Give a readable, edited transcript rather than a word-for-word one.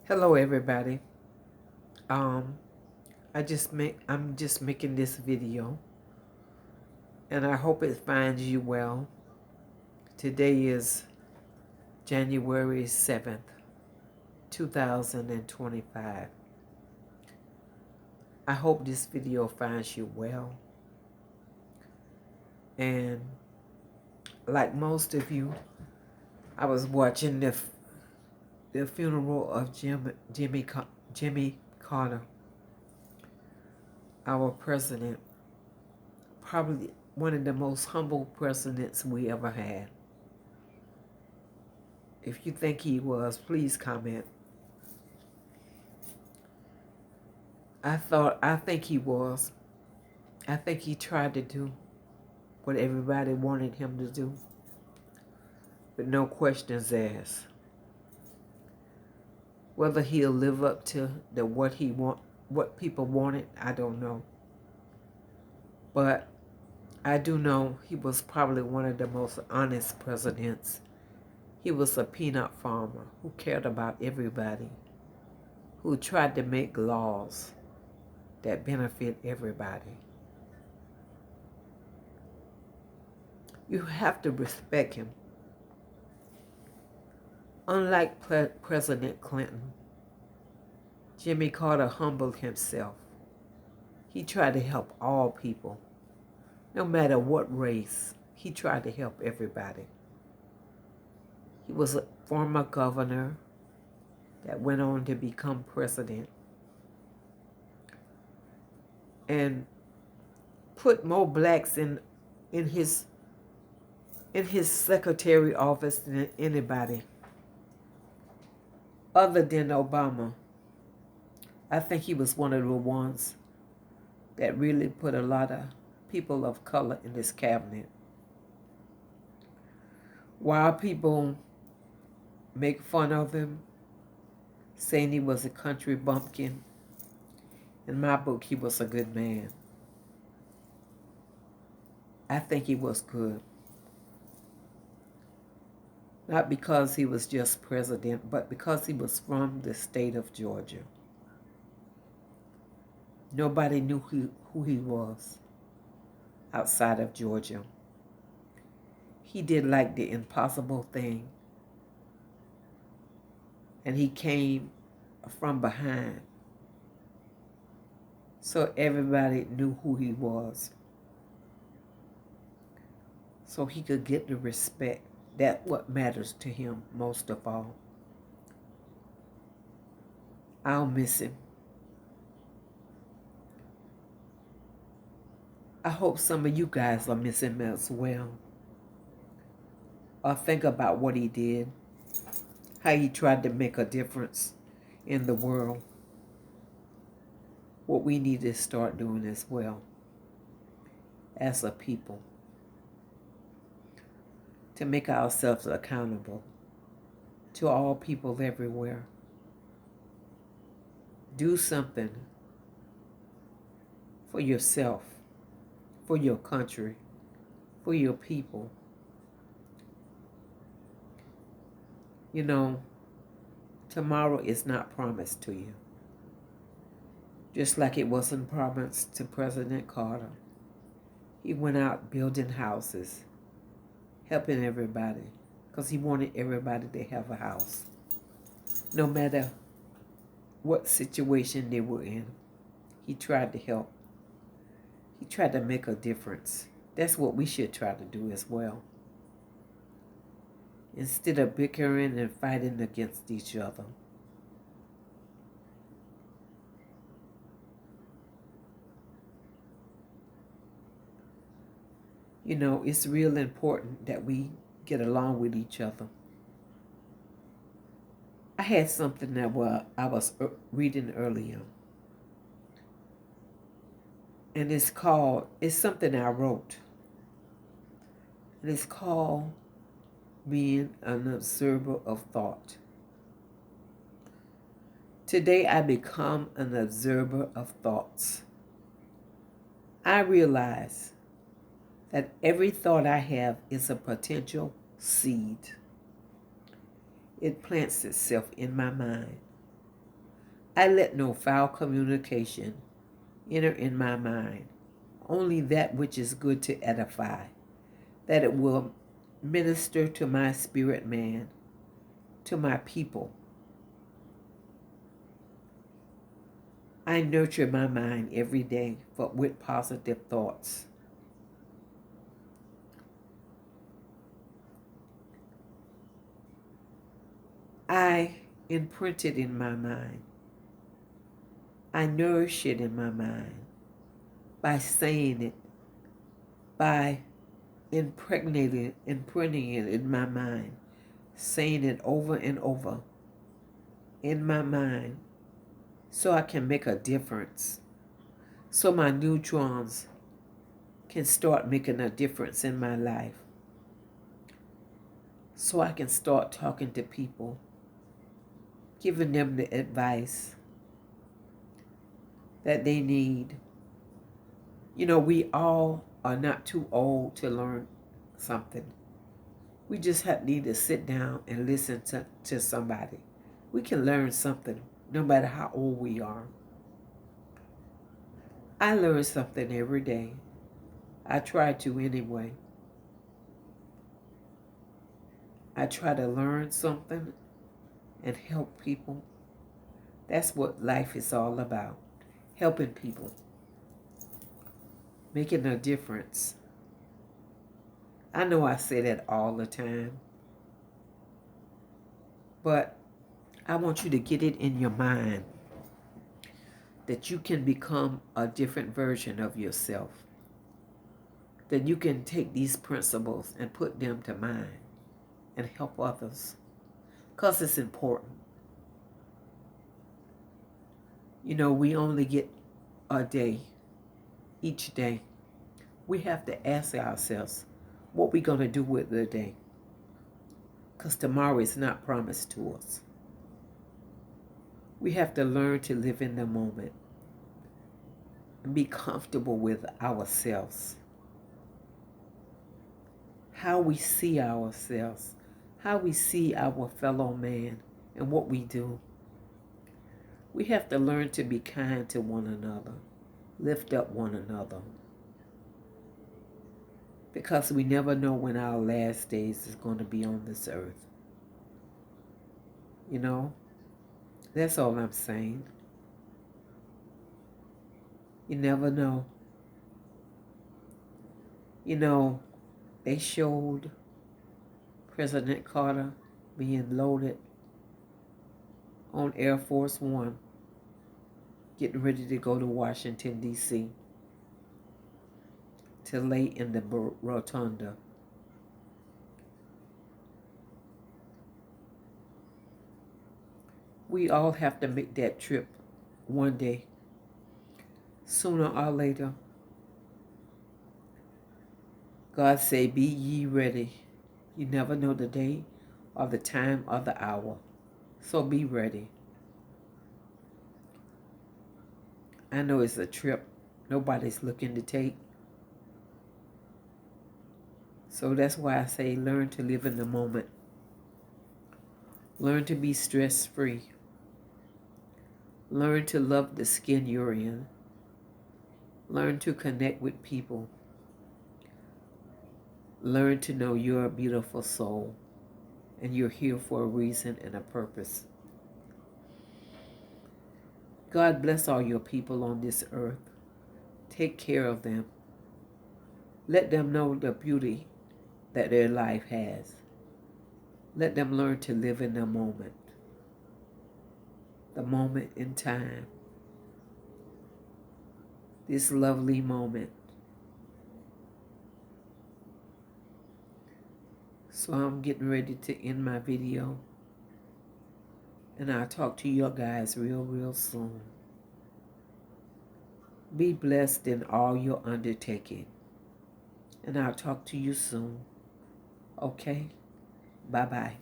Hello, everybody. Um, I'm just making this video, and I hope it finds you well. Today is January 7th, 2025. I hope this video finds you well. And like most of you, I was watching the funeral of Jimmy Carter, our president, probably one of the most humble presidents we ever had. If you think he was, please comment. I think he was. I think he tried to do what everybody wanted him to do, but no questions asked. Whether he'll live up to what people wanted, I don't know. But I do know he was probably one of the most honest presidents. He was a peanut farmer who cared about everybody, who tried to make laws that benefit everybody. You have to respect him. Unlike President Clinton, Jimmy Carter humbled himself. He tried to help all people, no matter what race. He tried to help everybody. He was a former governor that went on to become president and put more blacks in his secretary office than anybody other than Obama. I think he was one of the ones that really put a lot of people of color in this cabinet. While people make fun of him, saying he was a country bumpkin, in my book, he was a good man. I think he was good. Not because he was just president, but because he was from the state of Georgia. Nobody knew who he was outside of Georgia. He did like the impossible thing, and he came from behind, so everybody knew who he was, so he could get the respect. That's what matters to him most of all. I'll miss him. I hope some of you guys are missing him as well. Or think about what he did, how he tried to make a difference in the world. What we need to start doing as well as a people, to make ourselves accountable to all people everywhere. Do something for yourself, for your country, for your people. You know, tomorrow is not promised to you. Just like it wasn't promised to President Carter. He went out building houses, helping everybody, because he wanted everybody to have a house. No matter what situation they were in, he tried to help. He tried to make a difference. That's what we should try to do as well. Instead of bickering and fighting against each other. You know, it's real important that we get along with each other. I had something that I was reading earlier. And it's something I wrote. And it's called being an observer of thought. Today I become an observer of thoughts. I realize that every thought I have is a potential seed. It plants itself in my mind. I let no foul communication enter in my mind, only that which is good to edify, that it will minister to my spirit man, to my people. I nurture my mind every day with positive thoughts. I imprint it in my mind. I nourish it in my mind by saying it, by imprinting it in my mind, saying it over and over in my mind so I can make a difference, so my neutrons can start making a difference in my life, so I can start talking to people, giving them the advice that they need. You know, we all are not too old to learn something. We just need to sit down and listen to somebody. We can learn something no matter how old we are. I learn something every day. I try to anyway. I try to learn something and help people. That's what life is all about. Helping people. Making a difference. I know I say that all the time. But I want you to get it in your mind that you can become a different version of yourself. That you can take these principles and put them to mind and help others. Because it's important. You know, we only get a day, each day. We have to ask ourselves what we're going to do with the day. Because tomorrow is not promised to us. We have to learn to live in the moment and be comfortable with ourselves. How we see ourselves, how we see our fellow man, and what we do. We have to learn to be kind to one another, lift up one another, because we never know when our last days is going to be on this earth. You know, that's all I'm saying. You never know. You know, they showed President Carter being loaded on Air Force One, getting ready to go to Washington, D.C. to lay in the rotunda. We all have to make that trip one day, sooner or later. God say, be ye ready. You never know the day or the time or the hour. So be ready. I know it's a trip nobody's looking to take. So that's why I say learn to live in the moment. Learn to be stress-free. Learn to love the skin you're in. Learn to connect with people. Learn to know you're a beautiful soul and you're here for a reason and a purpose. God bless all your people on this earth. Take care of them. Let them know the beauty that their life has. Let them learn to live in the moment in time, this lovely moment. So I'm getting ready to end my video, and I'll talk to you guys real soon. Be blessed in all your undertaking, and I'll talk to you soon. Okay? Bye-bye.